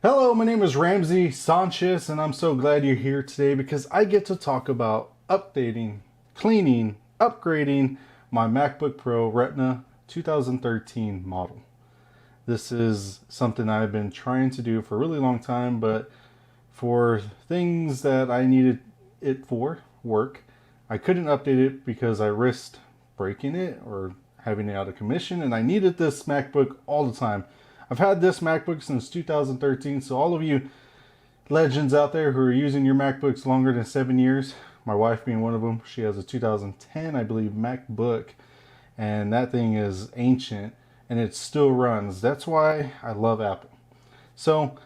Hello, my name is Ramsey Sanchez, and I'm so glad you're here today because I get to talk about updating, cleaning, upgrading my MacBook Pro Retina 2013 model. This is something I've been trying to do for a really long time, but for things that I needed it for, work, I couldn't update it because I risked breaking it or having it out of commission, and I needed this MacBook all the time. I've had this MacBook since 2013, so all of you legends out there who are using your MacBooks longer than 7 years, my wife being one of them, she has a 2010, I believe, MacBook, and that thing is ancient, and it still runs. That's why I love Apple. So,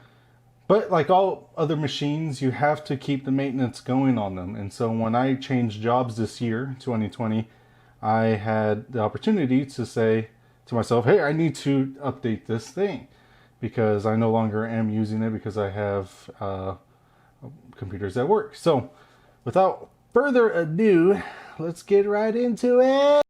but like all other machines, you have to keep the maintenance going on them, and so when I changed jobs this year, 2020, I had the opportunity to say to myself, hey, I need to update this thing because I no longer am using it because I have computers at work. So without further ado, let's get right into it.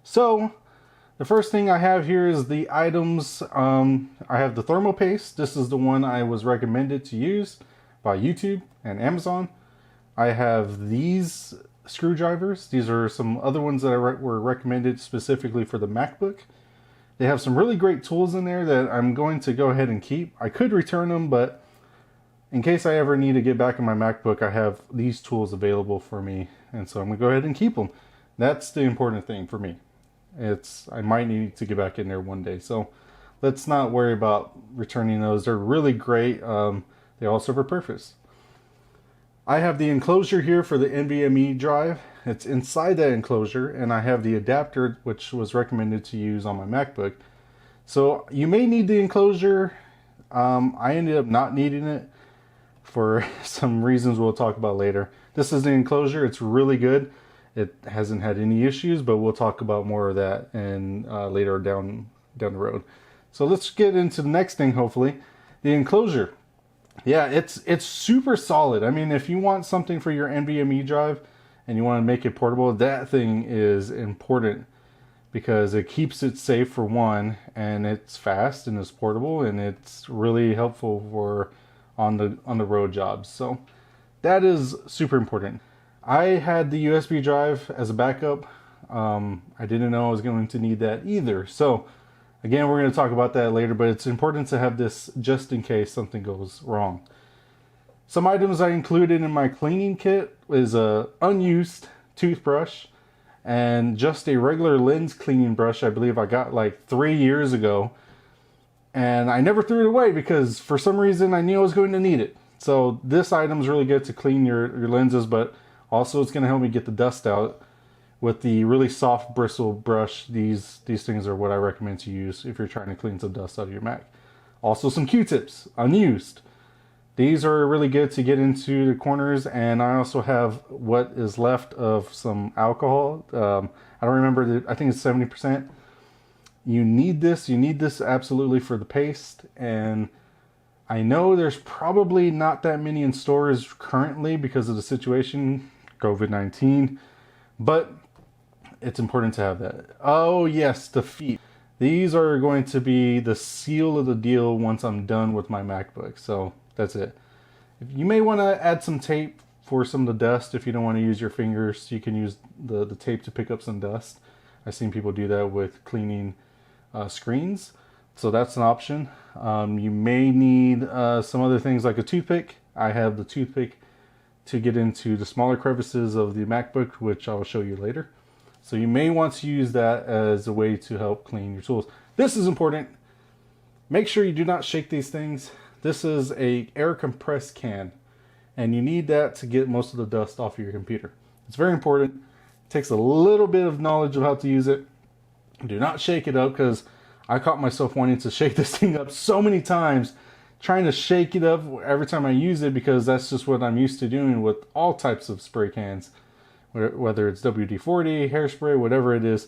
So the first thing I have here is the items. I have the thermal paste. This is the one I was recommended to use by YouTube and Amazon. I have these screwdrivers. These are some other ones that were recommended specifically for the MacBook. They have some really great tools in there that I'm going to go ahead and keep. I could return them, but in case I ever need to get back in my MacBook, I have these tools available for me, and so I'm going to go ahead and keep them. That's the important thing for me. I might need to get back in there one day, so let's not worry about returning those. They're really great. They all serve a purpose. I have the enclosure here for the NVMe drive. It's inside that enclosure, and I have the adapter, which was recommended to use on my MacBook. So you may need the enclosure. I ended up not needing it for some reasons we'll talk about later. This is the enclosure. It's really good. It hasn't had any issues, but we'll talk about more of that and later down the road. So let's get into the next thing, hopefully. The enclosure. Yeah, it's super solid. I mean, if you want something for your NVMe drive and you want to make it portable, that thing is important because it keeps it safe for one, and it's fast and it's portable, and it's really helpful for on the road jobs. So that is super important. I had the USB drive as a backup. I didn't know I was going to need that either. So again, we're going to talk about that later, but it's important to have this just in case something goes wrong. Some items I included in my cleaning kit is a unused toothbrush and just a regular lens cleaning brush. I believe I got like 3 years ago, and I never threw it away because for some reason I knew I was going to need it. So this item is really good to clean your lenses, but also it's going to help me get the dust out. With the really soft bristle brush, these things are what I recommend to use if you're trying to clean some dust out of your Mac. Also some Q-tips, unused. These are really good to get into the corners, and I also have what is left of some alcohol. I don't remember, I think it's 70%. You need this absolutely for the paste, and I know there's probably not that many in stores currently because of the situation, COVID-19, but it's important to have that. Oh yes, the feet. These are going to be the seal of the deal once I'm done with my MacBook. So that's it. You may want to add some tape for some of the dust. If you don't want to use your fingers, you can use the tape to pick up some dust. I've seen people do that with cleaning screens. So that's an option. You may need some other things like a toothpick. I have the toothpick to get into the smaller crevices of the MacBook, which I'll show you later. So you may want to use that as a way to help clean your tools. This is important. Make sure you do not shake these things. This is a air compressed can, and you need that to get most of the dust off of your computer. It's very important. It takes a little bit of knowledge of how to use it. Do not shake it up, because I caught myself wanting to shake this thing up so many times, trying to shake it up every time I use it, because that's just what I'm used to doing with all types of spray cans. Whether it's WD-40, hairspray, whatever it is,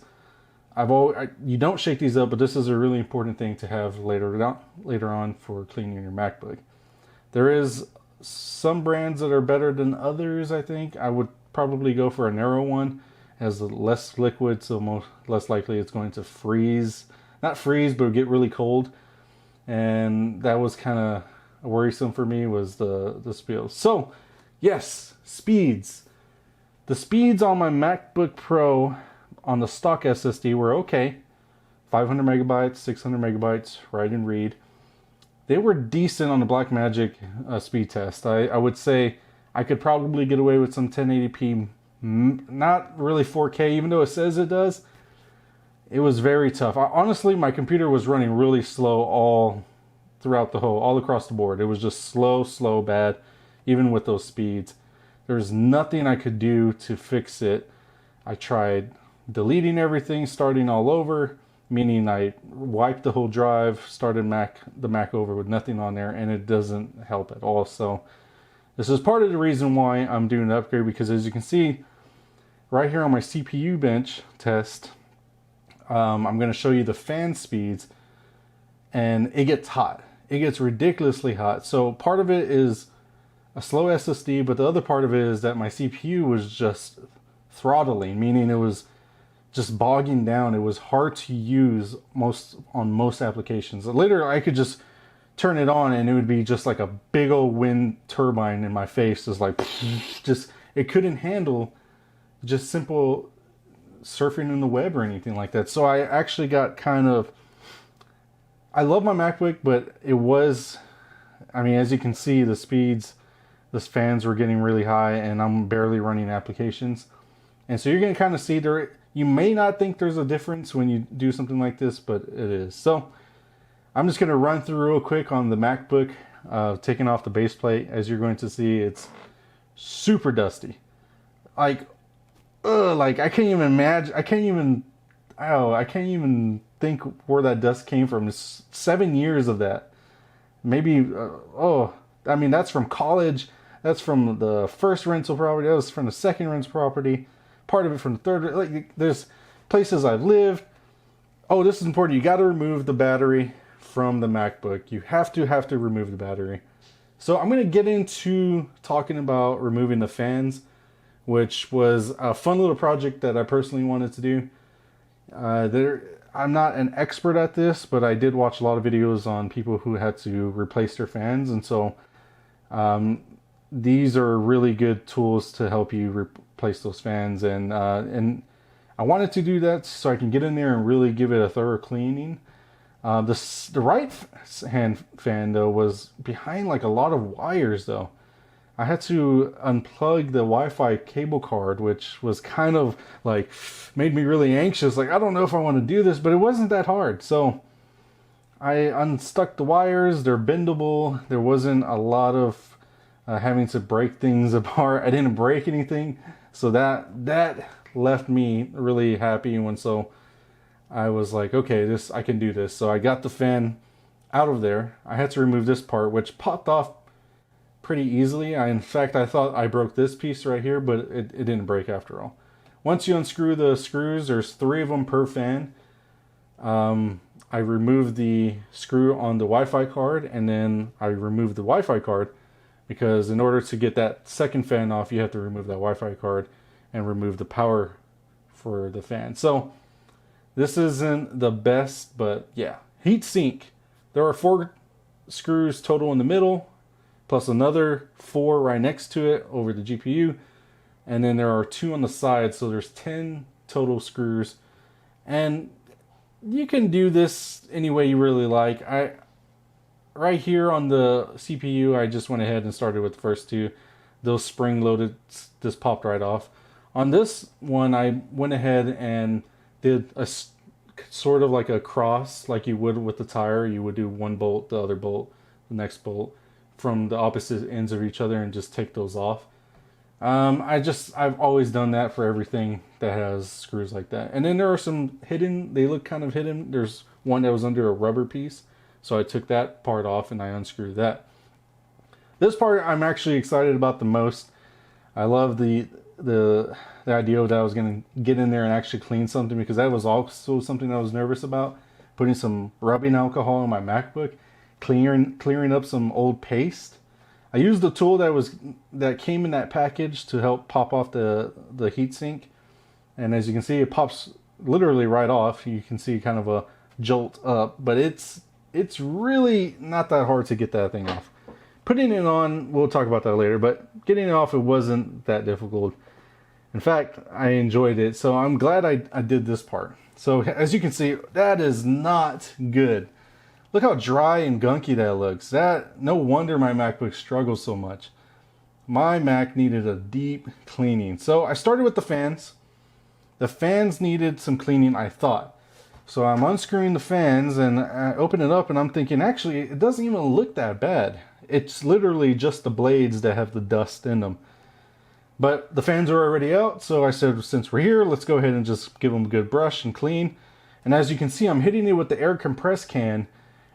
you don't shake these up, but this is a really important thing to have later on for cleaning your MacBook. There is some brands that are better than others, I think. I would probably go for a narrow one, has less liquid, so less likely it's going to freeze. Not freeze, but get really cold. And that was kind of worrisome for me, was the speed. So, yes, speeds. The speeds on my MacBook Pro on the stock SSD were okay. 500 megabytes, 600 megabytes, write and read. They were decent on the Blackmagic speed test. I would say I could probably get away with some 1080p, not really 4K, even though it says it does. It was very tough. Honestly, my computer was running really slow all across the board. It was just slow, bad, even with those speeds. There's nothing I could do to fix it. I tried deleting everything, starting all over, meaning I wiped the whole drive, started the Mac over with nothing on there, and it doesn't help at all. So this is part of the reason why I'm doing an upgrade, because as you can see right here on my CPU bench test, I'm going to show you the fan speeds, and it gets hot. It gets ridiculously hot. So part of it is a slow SSD, but the other part of it is that my CPU was just throttling, meaning it was just bogging down. It was hard to use on most applications. Literally, I could just turn it on and it would be just like a big old wind turbine in my face. Just like, it couldn't handle just simple surfing in the web or anything like that. So I actually got I love my MacBook, but it was, as you can see, the speeds, the fans were getting really high, and I'm barely running applications. And so you're going to kind of see there, you may not think there's a difference when you do something like this, but it is. So I'm just going to run through real quick on the MacBook, taking off the base plate. As you're going to see, it's super dusty. I can't even imagine. I can't even think where that dust came from. It's 7 years of that. Maybe, that's from college. That's from the first rental property. That was from the second rental property. Part of it from the third. Like, there's places I've lived. Oh, this is important. You got to remove the battery from the MacBook. You have to remove the battery. So I'm going to get into talking about removing the fans, which was a fun little project that I personally wanted to do. I'm not an expert at this, but I did watch a lot of videos on people who had to replace their fans, and so these are really good tools to help you replace those fans. And I wanted to do that so I can get in there and really give it a thorough cleaning. The right hand fan though was behind like a lot of wires though. I had to unplug the Wi-Fi cable card, which was kind of like made me really anxious. Like, I don't know if I want to do this, but it wasn't that hard. So I unstuck the wires. They're bendable. There wasn't a lot of having to break things apart. I didn't break anything. So that left me really happy. And so I was like, okay, I can do this. So I got the fan out of there. I had to remove this part, which popped off pretty easily. In fact, I thought I broke this piece right here, but it didn't break after all. Once you unscrew the screws, there's 3 of them per fan. I removed the screw on the Wi-Fi card, and then I removed the Wi-Fi card because in order to get that second fan off, you have to remove that Wi-Fi card and remove the power for the fan. So this isn't the best, but yeah. Heatsink. There are 4 screws total in the middle, plus another 4 right next to it over the GPU. And then there are 2 on the side, so there's 10 total screws. And you can do this any way you really like. Right here on the CPU, I just went ahead and started with the first 2. Those spring-loaded just popped right off. On this one, I went ahead and did a sort of like a cross, like you would with the tire. You would do one bolt, the other bolt, the next bolt, from the opposite ends of each other and just take those off. I've always done that for everything that has screws like that. And then there are some hidden, they look kind of hidden. There's one that was under a rubber piece. So I took that part off and I unscrewed that. This part I'm actually excited about the most. I love the idea that I was going to get in there and actually clean something, because that was also something I was nervous about. Putting some rubbing alcohol on my MacBook, clearing up some old paste. I used the tool that came in that package to help pop off the heatsink, And as you can see, it pops literally right off. You can see kind of a jolt up, but it's really not that hard to get that thing off. Putting it on, we'll talk about that later, but getting it off, it wasn't that difficult. In fact, I enjoyed it, so I'm glad I did this part. So as you can see, that is not good. Look how dry and gunky that looks. No wonder my MacBook struggles so much. My Mac needed a deep cleaning. So I started with the fans. The fans needed some cleaning, I thought. So I'm unscrewing the fans and I open it up and I'm thinking, actually, it doesn't even look that bad. It's literally just the blades that have the dust in them. But the fans are already out, so I said, since we're here, let's go ahead and just give them a good brush and clean. And as you can see, I'm hitting it with the air compress can,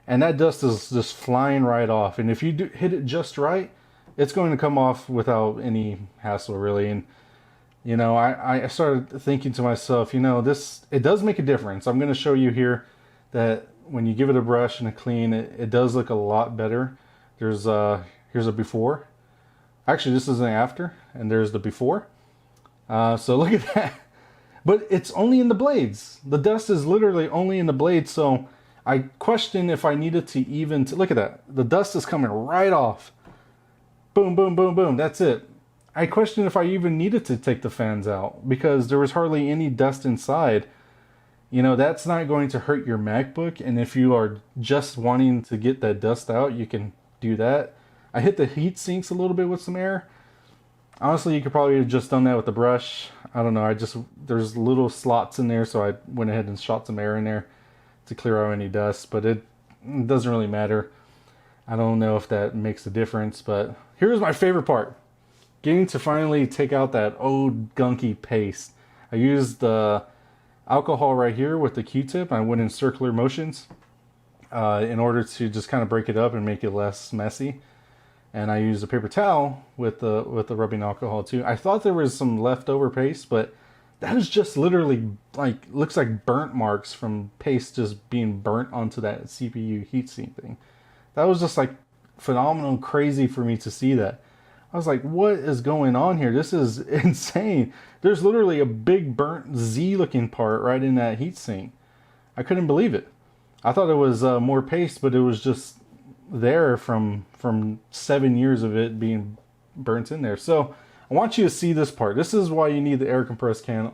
and that dust is just flying right off. And if you hit it just right, it's going to come off without any hassle, really. And you know, I started thinking to myself, you know, it does make a difference. I'm going to show you here that when you give it a brush and a clean, it does look a lot better. Here's a before. Actually, this is an after, and there's the before. So look at that. But it's only in the blades. The dust is literally only in the blades. So I question if I needed to look at that. The dust is coming right off. Boom, boom, boom, boom. That's it. I question if I even needed to take the fans out because there was hardly any dust inside. You know, that's not going to hurt your MacBook. And if you are just wanting to get that dust out, you can do that. I hit the heat sinks a little bit with some air. Honestly, you could probably have just done that with the brush. I don't know. There's little slots in there, so I went ahead and shot some air in there to clear out any dust, but it doesn't really matter. I don't know if that makes a difference, but here's my favorite part. Getting to finally take out that old gunky paste. I used the alcohol right here with the Q-tip. I went in circular motions in order to just kind of break it up and make it less messy. And I used a paper towel with the rubbing alcohol too. I thought there was some leftover paste, but that is just literally looks like burnt marks from paste just being burnt onto that CPU heatsink thing. That was just like phenomenal, crazy for me to see that. I was like, what is going on here? This is insane. There's literally a big burnt Z looking part right in that heatsink. I couldn't believe it. I thought it was more paste, but it was just there from 7 years of it being burnt in there. So I want you to see this part. This is why you need the air compress can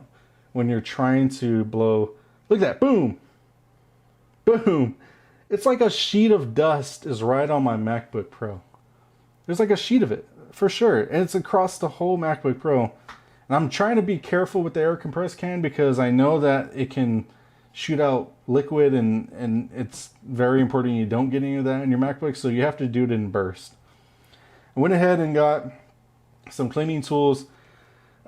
when you're trying to blow. Look at that. Boom. Boom. It's like a sheet of dust is right on my MacBook Pro. There's like a sheet of it for sure. And it's across the whole MacBook Pro. And I'm trying to be careful with the air compress can because I know that it can shoot out liquid and it's very important you don't get any of that in your MacBook, so you have to do it in burst. I went ahead and got some cleaning tools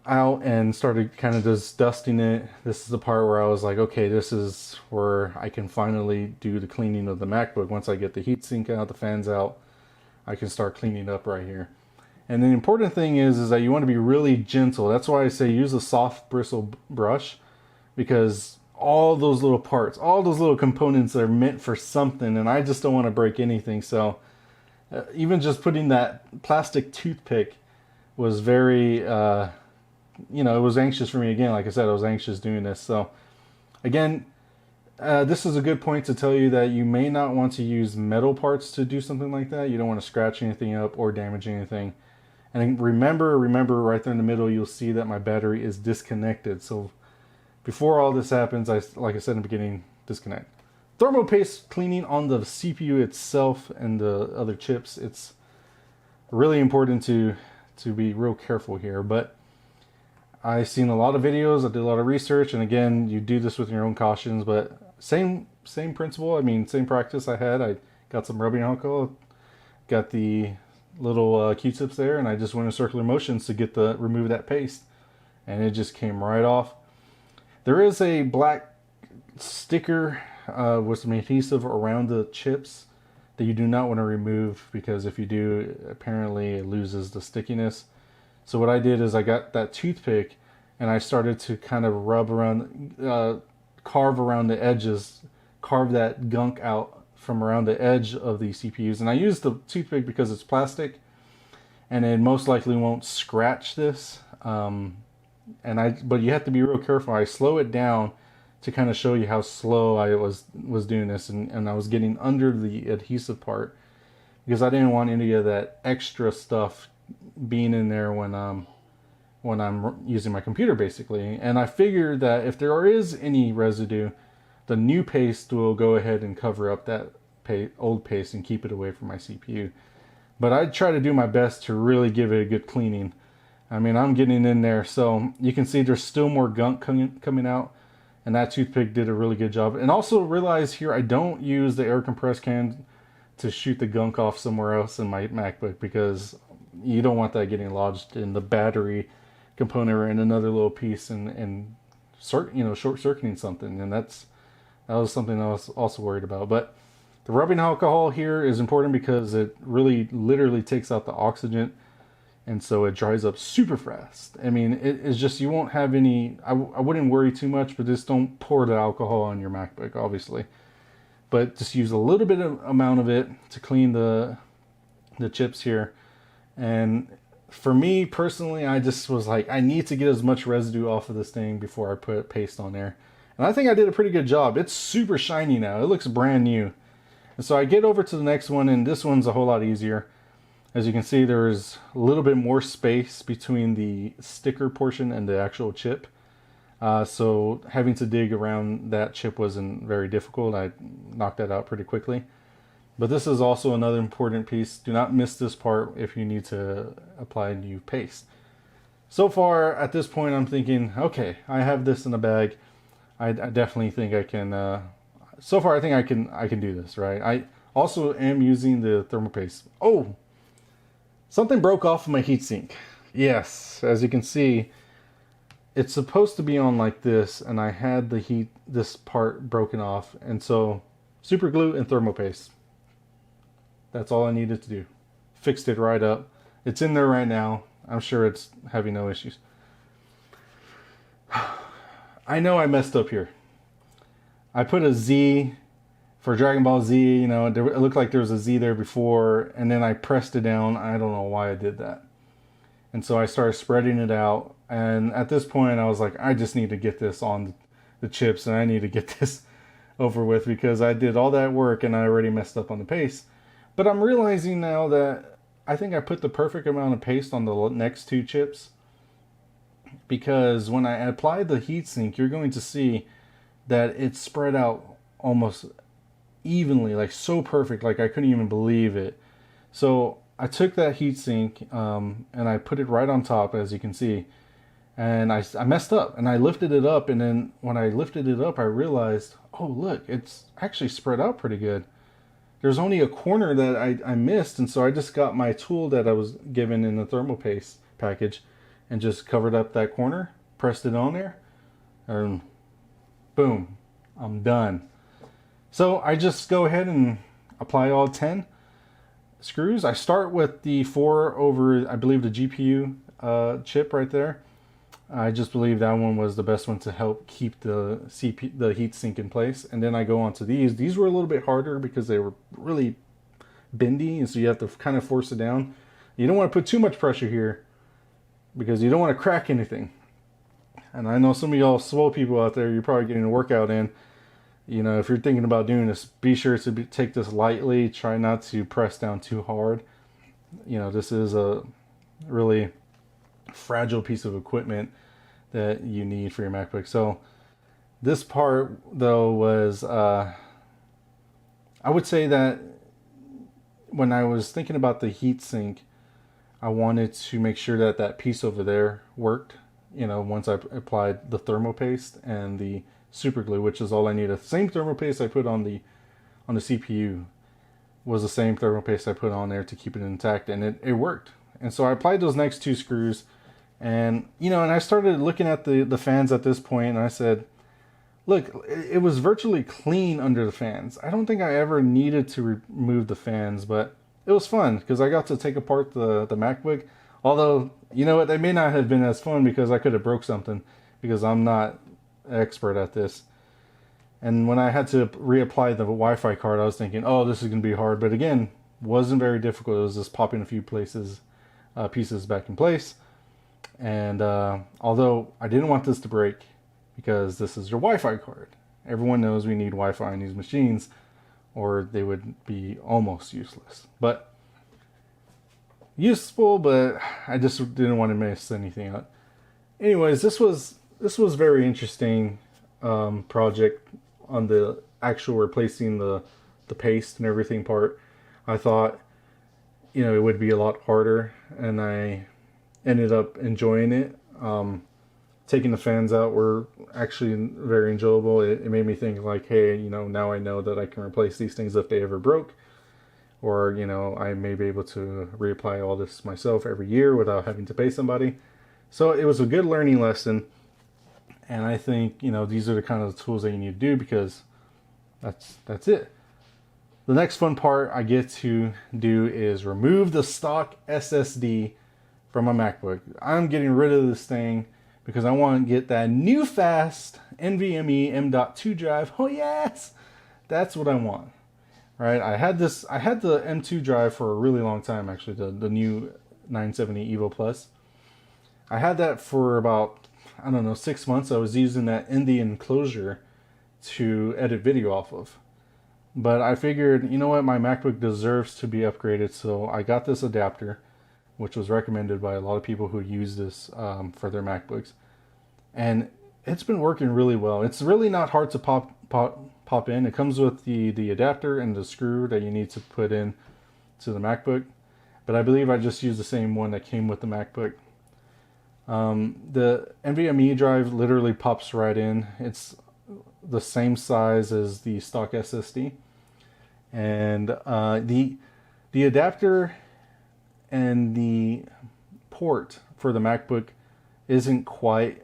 out and started kind of just dusting it. This is the part where I was like, okay, this is where I can finally do the cleaning of the MacBook. Once I get the heatsink out, the fans out, I can start cleaning up right here. And the important thing is that you want to be really gentle. That's why I say use a soft bristle brush, because all those little parts, all those little components are meant for something, and I just don't want to break anything. So even just putting that plastic toothpick was very, you know, it was anxious for me. Again, like I said, I was anxious doing this. So again, this is a good point to tell you that you may not want to use metal parts to do something like that. You don't want to scratch anything up or damage anything. And remember right there in the middle, you'll see that my battery is disconnected. So before all this happens, like I said in the beginning, disconnect. Thermal paste cleaning on the CPU itself and the other chips. It's really important to be real careful here. But I've seen a lot of videos, I did a lot of research, and again, you do this with your own cautions, but same principle. I mean, same practice I had. I got some rubbing alcohol, got the little Q-tips there, and I just went in circular motions to remove that paste, and it just came right off. There is a black sticker with some adhesive around the chips that you do not want to remove, because if you do, apparently it loses the stickiness. So what I did is I got that toothpick and I started to kind of rub around, carve around the edges, carve that gunk out from around the edge of the CPUs. And I used the toothpick because it's plastic and it most likely won't scratch this. but you have to be real careful. I slow it down to kind of show you how slow I was doing this, and I was getting under the adhesive part because I didn't want any of that extra stuff being in there when I'm using my computer, basically. And I figured that if there is any residue, the new paste will go ahead and cover up that old paste and keep it away from my CPU. But I try to do my best to really give it a good cleaning. I mean, I'm getting in there, so you can see there's still more gunk coming out, and that toothpick did a really good job. And also realize here, I don't use the air compressed can to shoot the gunk off somewhere else in my MacBook, because you don't want that getting lodged in the battery component or in another little piece and short circuiting something. And that was something I was also worried about. But the rubbing alcohol here is important because it really literally takes out the oxygen, and so it dries up super fast. I mean, it's just, you won't have any, I wouldn't worry too much, but just don't pour the alcohol on your MacBook, obviously. But just use a little bit of amount of it to clean the chips here. And for me personally, I just was like, I need to get as much residue off of this thing before I put paste on there. And I think I did a pretty good job. It's super shiny now. It looks brand new. And so I get over to the next one, and this one's a whole lot easier. As you can see, there's a little bit more space between the sticker portion and the actual chip. So having to dig around that chip wasn't very difficult. I knocked that out pretty quickly. But this is also another important piece. Do not miss this part if you need to apply new paste. So far, at this point, I'm thinking, okay, I have this in a bag. I definitely think I can, so far I think I can do this, right? I also am using the thermal paste. Oh, something broke off of my heatsink. Yes, as you can see, it's supposed to be on like this, and I had this part broken off, and so super glue and thermal paste. That's all I needed to do. Fixed it right up. It's in there right now. I'm sure it's having no issues. I know I messed up here. I put a Z for Dragon Ball Z, you know, it looked like there was a Z there before, and then I pressed it down. I don't know why I did that. And so I started spreading it out, and at this point I was like, I just need to get this on the chips, and I need to get this over with, because I did all that work and I already messed up on the paste. But I'm realizing now that I think I put the perfect amount of paste on the next two chips, because when I apply the heatsink, you're going to see that it's spread out almost evenly, like so perfect, like I couldn't even believe it. So I took that heatsink and I put it right on top, as you can see, and I messed up, and I lifted it up, and then when I lifted it up, I realized, oh look, it's actually spread out pretty good. There's only a corner that I missed, and so I just got my tool that I was given in the thermal paste package and just covered up that corner, pressed it on there, and boom, I'm done. So I just go ahead and apply all 10 screws. I start with the 4 over, I believe, the GPU chip right there. I just believe that one was the best one to help keep the heatsink in place. And then I go on to these. These were a little bit harder because they were really bendy, and so you have to kind of force it down. You don't want to put too much pressure here because you don't want to crack anything. And I know some of y'all swole people out there, you're probably getting a workout in. You know, if you're thinking about doing this, be sure to take this lightly. Try not to press down too hard. You know, this is a really fragile piece of equipment that you need for your MacBook. So this part, though, was, I would say that when I was thinking about the heatsink, I wanted to make sure that that piece over there worked. You know, once I applied the thermal paste and the super glue, which is all I needed. The same thermal paste I put on the CPU was the same thermal paste I put on there to keep it intact, and it worked. And so I applied those next two screws, and you know, and I started looking at the fans at this point, and I said, look, it was virtually clean under the fans. I don't think I ever needed to remove the fans, but it was fun because I got to take apart the MacBook. Although, you know what, they may not have been as fun because I could have broke something, because I'm not expert at this. And when I had to reapply the Wi-Fi card, I was thinking, oh, this is going to be hard. But again, wasn't very difficult. It was just popping a few pieces back in place. And although I didn't want this to break because this is your Wi-Fi card. Everyone knows we need Wi-Fi on these machines or they would be almost useless. But useful, but I just didn't want to miss anything out. Anyways, this was very interesting project on the actual replacing the paste and everything part. I thought, you know, it would be a lot harder, and I ended up enjoying it. Taking the fans out were actually very enjoyable. It made me think like, hey, you know, now I know that I can replace these things if they ever broke, or, you know, I may be able to reapply all this myself every year without having to pay somebody. So it was a good learning lesson, and I think, you know, these are the kind of tools that you need to do because that's it. The next fun part I get to do is remove the stock SSD from my MacBook. I'm getting rid of this thing because I want to get that new fast NVMe M.2 drive. Oh yes, that's what I want. Right? I had the M2 drive for a really long time actually, the new 970 Evo Plus. I had that for about, I don't know, 6 months. I was using that in the enclosure to edit video off of. But I figured, you know what, my MacBook deserves to be upgraded, so I got this adapter, which was recommended by a lot of people who use this for their MacBooks. And it's been working really well. It's really not hard to pop in. It comes with the adapter and the screw that you need to put in to the MacBook. But I believe I just used the same one that came with the MacBook. The NVMe drive literally pops right in. It's the same size as the stock SSD. And the adapter and the port for the MacBook isn't quite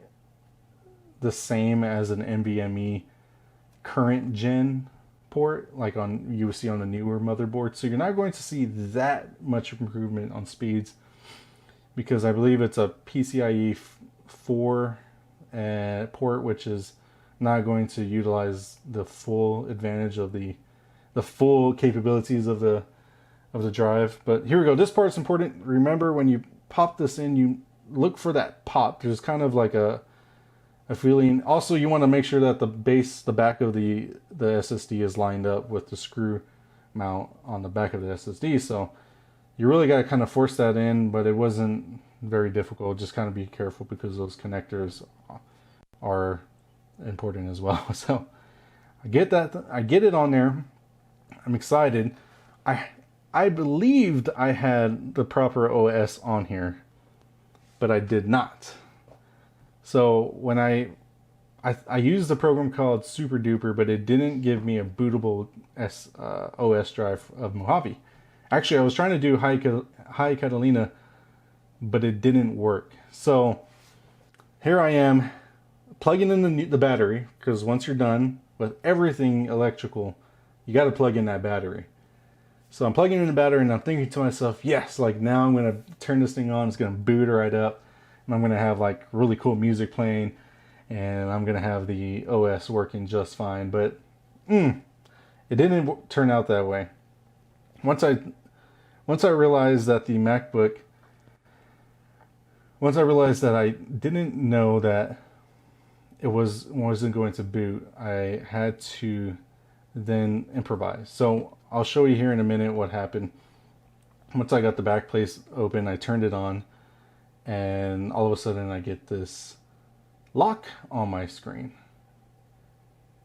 the same as an NVMe current gen port, like you would see on the newer motherboard. So you're not going to see that much improvement on speeds, because I believe it's a PCIe 4 port, which is not going to utilize the full advantage of the full capabilities of the drive. But here we go. This part's important. Remember, when you pop this in, you look for that pop. There's kind of like a feeling. Also, you want to make sure that the back of the SSD is lined up with the screw mount on the back of the SSD. So you really got to kind of force that in, but it wasn't very difficult. Just kind of be careful because those connectors are important as well. So I get it on there. I'm excited. I believed I had the proper OS on here, but I did not. So when I used a program called SuperDuper, but it didn't give me a bootable OS drive of Mojave. Actually, I was trying to do High Catalina, but it didn't work. So here I am plugging in the battery, because once you're done with everything electrical, you got to plug in that battery. So I'm plugging in the battery and I'm thinking to myself, yes, like now I'm going to turn this thing on. It's going to boot right up. And I'm going to have like really cool music playing. And I'm going to have the OS working just fine. But it didn't turn out that way. Once I realized that the MacBook, once I realized that I didn't know that it wasn't going to boot, I had to then improvise. So I'll show you here in a minute what happened. Once I got the back plate open, I turned it on, and all of a sudden I get this lock on my screen.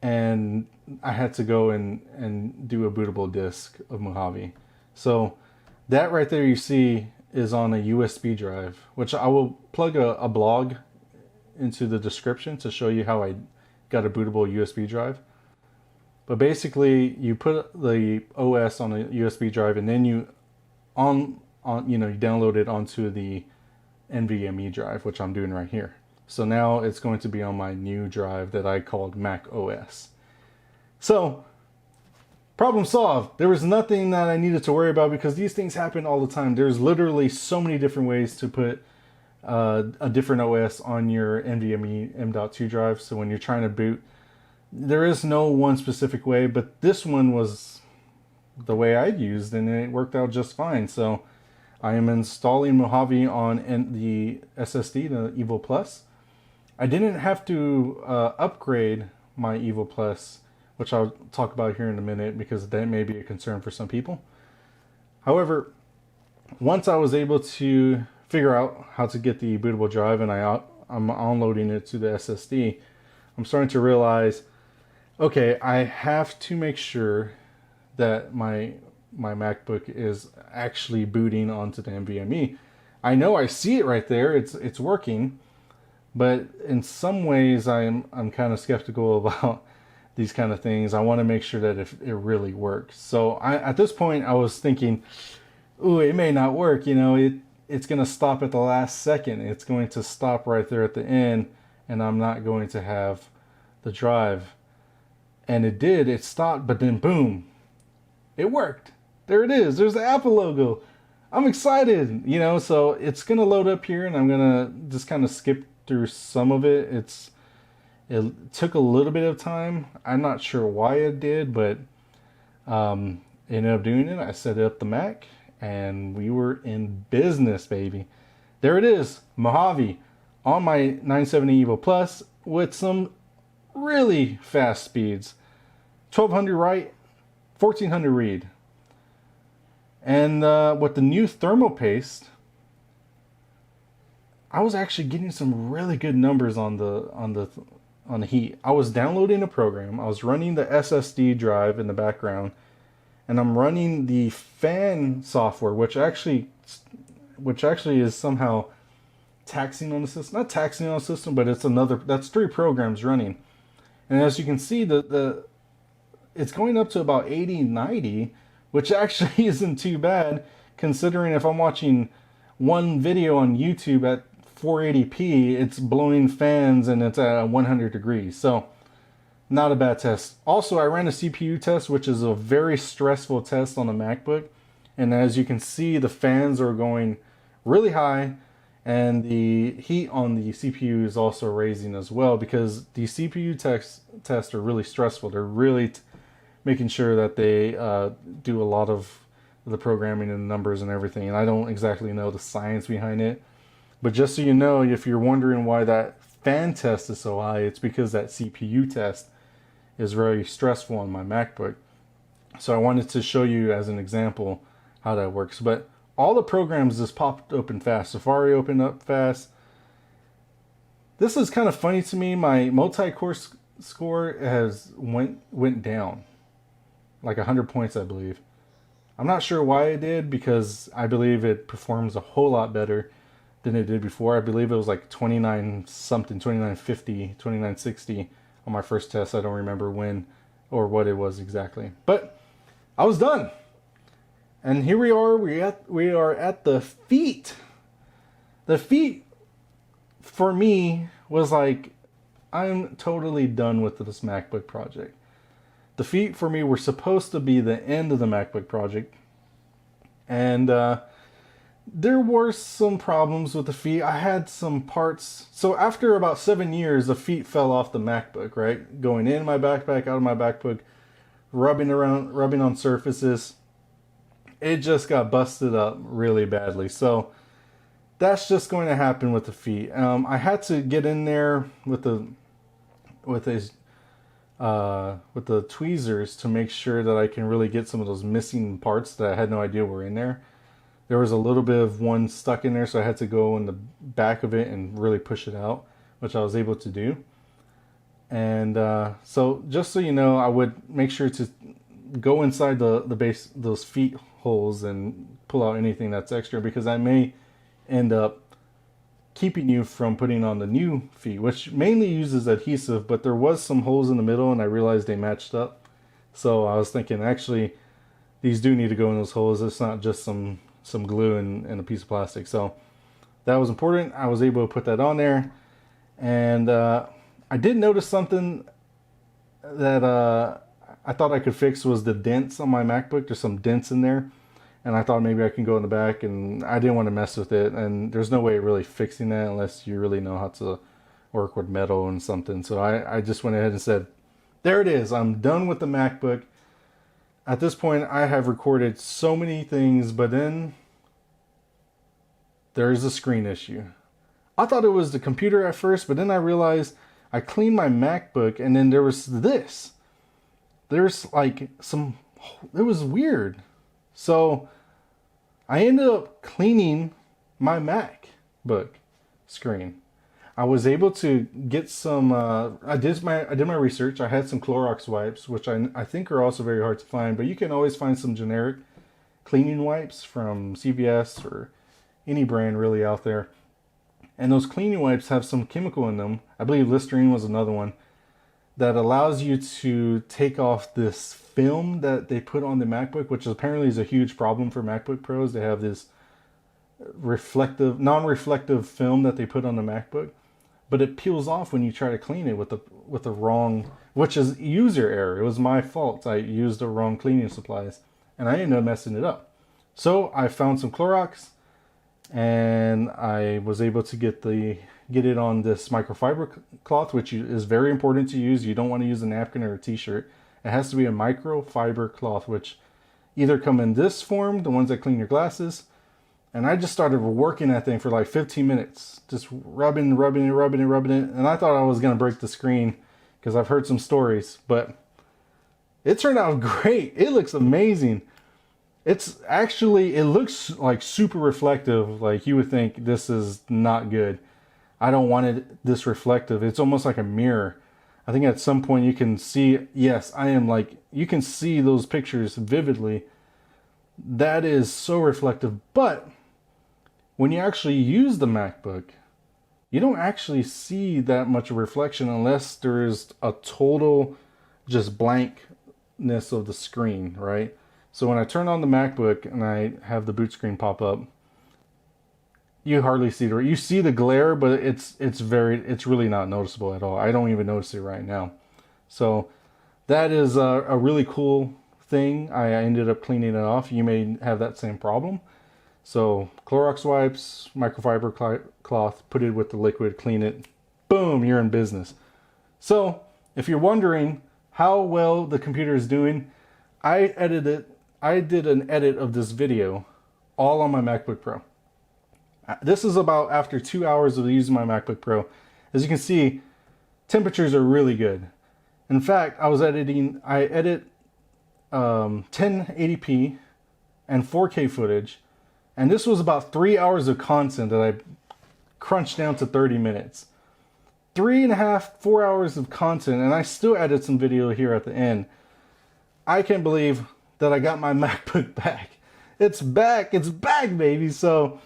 And I had to go and do a bootable disk of Mojave. So that right there you see is on a USB drive, which I will plug a blog into the description to show you how I got a bootable USB drive. But basically, you put the OS on a USB drive, and then you you download it onto the NVMe drive, which I'm doing right here. So now it's going to be on my new drive that I called Mac OS. So problem solved. There was nothing that I needed to worry about, because these things happen all the time. There's literally so many different ways to put a different OS on your NVMe M.2 drive. So when you're trying to boot, there is no one specific way, but this one was the way I'd used, and it worked out just fine. So I am installing Mojave on the SSD, the Evo Plus. I didn't have to upgrade my Evo Plus, which I'll talk about here in a minute because that may be a concern for some people. However, once I was able to figure out how to get the bootable drive and I'm unloading it to the SSD, I'm starting to realize, okay, I have to make sure that my MacBook is actually booting onto the NVMe. I know I see it right there, it's working, but in some ways I'm kind of skeptical about these kind of things. I want to make sure that if it really works. So at this point I was thinking, ooh, it may not work, it's going to stop at the last second. It's going to stop right there at the end, and I'm not going to have the drive. And it did, it stopped, but then boom, it worked. There it is. There's the Apple logo. I'm excited, so it's going to load up here, and I'm going to just kind of skip through some of it. It took a little bit of time. I'm not sure why it did, but ended up doing it. I set up the Mac, and we were in business, baby. There it is, Mojave on my 970 Evo Plus with some really fast speeds. 1200 write, 1400 read. And with the new thermal paste, I was actually getting some really good numbers on the heat. I was downloading a program. I was running the SSD drive in the background, and I'm running the fan software, which actually is somehow taxing on the system. Not taxing on the system, but that's 3 programs running. And as you can see, it's going up to about 80, 90, which actually isn't too bad, considering if I'm watching one video on YouTube at 480p, it's blowing fans and it's at 100 degrees. So not a bad test. Also, I ran a CPU test, which is a very stressful test on the MacBook. And as you can see, the fans are going really high, and the heat on the CPU is also raising as well, because the CPU tests are really stressful. They're really making sure that they do a lot of the programming and the numbers and everything. And I don't exactly know the science behind it. But just so you know, if you're wondering why that fan test is so high, it's because that CPU test is very stressful on my MacBook. So I wanted to show you as an example how that works. But all the programs just popped open fast. Safari opened up fast. This is kind of funny to me. My multi-core score went down like 100 points, I believe. I'm not sure why it did, because I believe it performs a whole lot better than it did before. I believe it was like 29 something, 2950, 2960 on my first test. I don't remember when or what it was exactly. But I was done. And here we are. We are at the feet. The feet for me was like, I'm totally done with this MacBook project. The feet for me were supposed to be the end of the MacBook project. And there were some problems with the feet. I had some parts. So after about 7 years, the feet fell off the MacBook, right? Going in my backpack, out of my MacBook, rubbing on surfaces. It just got busted up really badly. So that's just going to happen with the feet. I had to get in there with the tweezers to make sure that I can really get some of those missing parts that I had no idea were in there. There was a little bit of one stuck in there, so I had to go in the back of it and really push it out, which I was able to do. And so just so you know, I would make sure to go inside the base, those feet holes, and pull out anything that's extra, because I may end up keeping you from putting on the new feet, which mainly uses adhesive, but there was some holes in the middle and I realized they matched up. So I was thinking, actually, these do need to go in those holes. It's not just some glue and a piece of plastic. So that was important. I was able to put that on there. And I did notice something that I thought I could fix was the dents on my MacBook. There's some dents in there. And I thought maybe I can go in the back, and I didn't want to mess with it. And there's no way of really fixing that unless you really know how to work with metal and something. So I just went ahead and said, there it is. I'm done with the MacBook. At this point, I have recorded so many things, but then there's a screen issue. I thought it was the computer at first, but then I realized I cleaned my MacBook and then there was this. There's like some, it was weird. So I ended up cleaning my MacBook screen. I was able to get some, I did my research. I had some Clorox wipes, which I think are also very hard to find, but you can always find some generic cleaning wipes from CVS or any brand really out there. And those cleaning wipes have some chemical in them. I believe Listerine was another one that allows you to take off this film that they put on the MacBook, which apparently is a huge problem for MacBook Pros. They have this non-reflective film that they put on the MacBook, but it peels off when you try to clean it with the wrong, which is user error. It was my fault. I used the wrong cleaning supplies and I ended up messing it up. So I found some Clorox and I was able to get it on this microfiber cloth, which is very important to use. You don't want to use a napkin or a t-shirt. It has to be a microfiber cloth, which either come in this form, the ones that clean your glasses. And I just started working that thing for like 15 minutes, just rubbing it. And I thought I was going to break the screen because I've heard some stories, but it turned out great. It looks amazing. It looks like super reflective. Like you would think this is not good. I don't want it this reflective. It's almost like a mirror. I think at some point you can see, yes, you can see those pictures vividly. That is so reflective. But when you actually use the MacBook, you don't actually see that much reflection unless there's a total just blankness of the screen, right? So when I turn on the MacBook and I have the boot screen pop up, you hardly see you see the glare, but it's really not noticeable at all. I don't even notice it right now. So that is a really cool thing. I ended up cleaning it off. You may have that same problem. So Clorox wipes, microfiber cloth, put it with the liquid, clean it, boom, you're in business. So if you're wondering how well the computer is doing, I did an edit of this video all on my MacBook Pro. This is about after 2 hours of using my MacBook Pro. As you can see, temperatures are really good. In fact, I edit 1080p and 4K footage, and this was about 3 hours of content that I crunched down to 30 minutes. 3.5, 4 hours of content, and I still added some video here at the end. I can't believe that I got my MacBook back. It's back, baby. So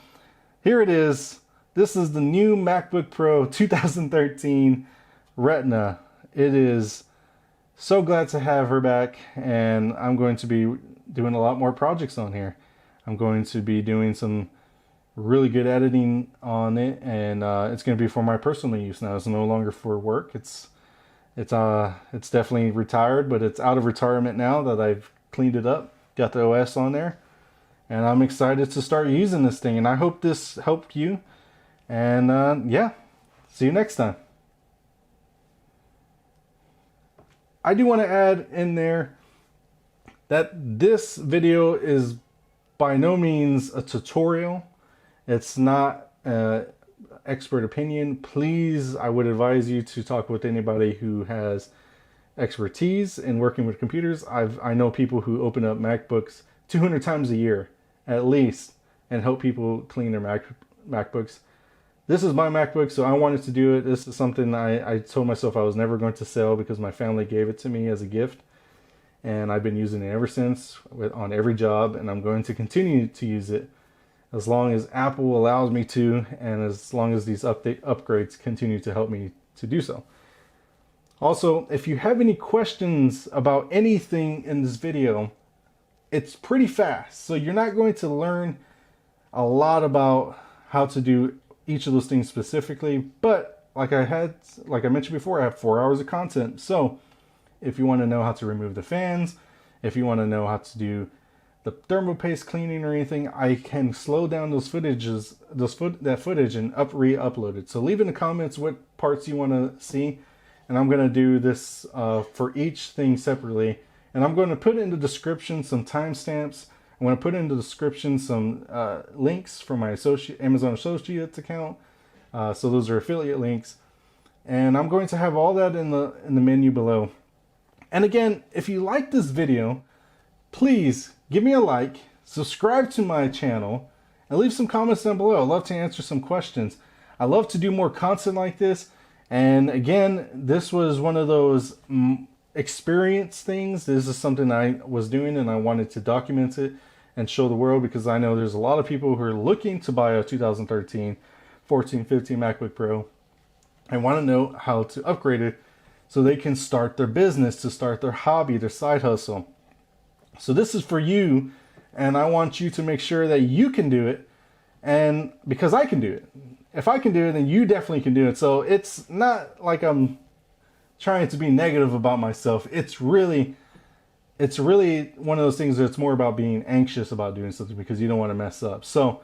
here it is. This is the new MacBook Pro 2013 Retina. It is so glad to have her back, and I'm going to be doing a lot more projects on here. I'm going to be doing some really good editing on it, and it's going to be for my personal use now. It's no longer for work. It's definitely retired, but it's out of retirement now that I've cleaned it up, got the OS on there, and I'm excited to start using this thing, and I hope this helped you. And yeah, see you next time. I do want to add in there that this video is by no means a tutorial. It's not expert opinion. Please, I would advise you to talk with anybody who has expertise in working with computers. I know people who open up MacBooks 200 times a year at least and help people clean their MacBooks. This is my MacBook, so I wanted to do it. This is something I told myself I was never going to sell because my family gave it to me as a gift, and I've been using it ever since on every job, and I'm going to continue to use it as long as Apple allows me to, and as long as these upgrades continue to help me to do so. Also, if you have any questions about anything in this video, it's pretty fast, so you're not going to learn a lot about how to do each of those things specifically, but like I mentioned before, I have 4 hours of content. So if you want to know how to remove the fans, if you want to know how to do the thermal paste cleaning or anything, I can slow down that footage and re-upload it. So leave in the comments what parts you want to see, and I'm going to do this for each thing separately, and I'm going to put in the description some timestamps. I'm going to put in the description some links for my Amazon Associates account. So those are affiliate links. And I'm going to have all that in the menu below. And again, if you like this video, please give me a like, subscribe to my channel, and leave some comments down below. I'd love to answer some questions. I love to do more content like this. And again, this was one of those experience things. This is something I was doing and I wanted to document it and show the world, because I know there's a lot of people who are looking to buy a 2013, 14, 15 MacBook Pro and want to know how to upgrade it so they can start their business, to start their hobby, their side hustle. So this is for you, and I want you to make sure that you can do it, and because I can do it. If I can do it, then you definitely can do it. So it's not like I'm trying to be negative about myself. It's really one of those things that's more about being anxious about doing something because you don't want to mess up. So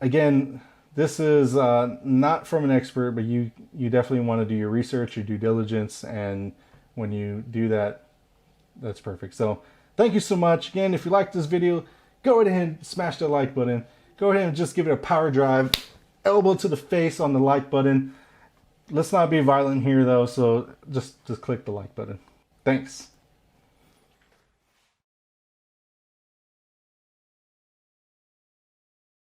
again, this is not from an expert, but you definitely want to do your research, your due diligence, and when you do that, that's perfect. So thank you so much. Again, if you like this video, go ahead and smash that like button. Go ahead and just give it a power drive, elbow to the face on the like button. Let's not be violent here though, so just click the like button. Thanks.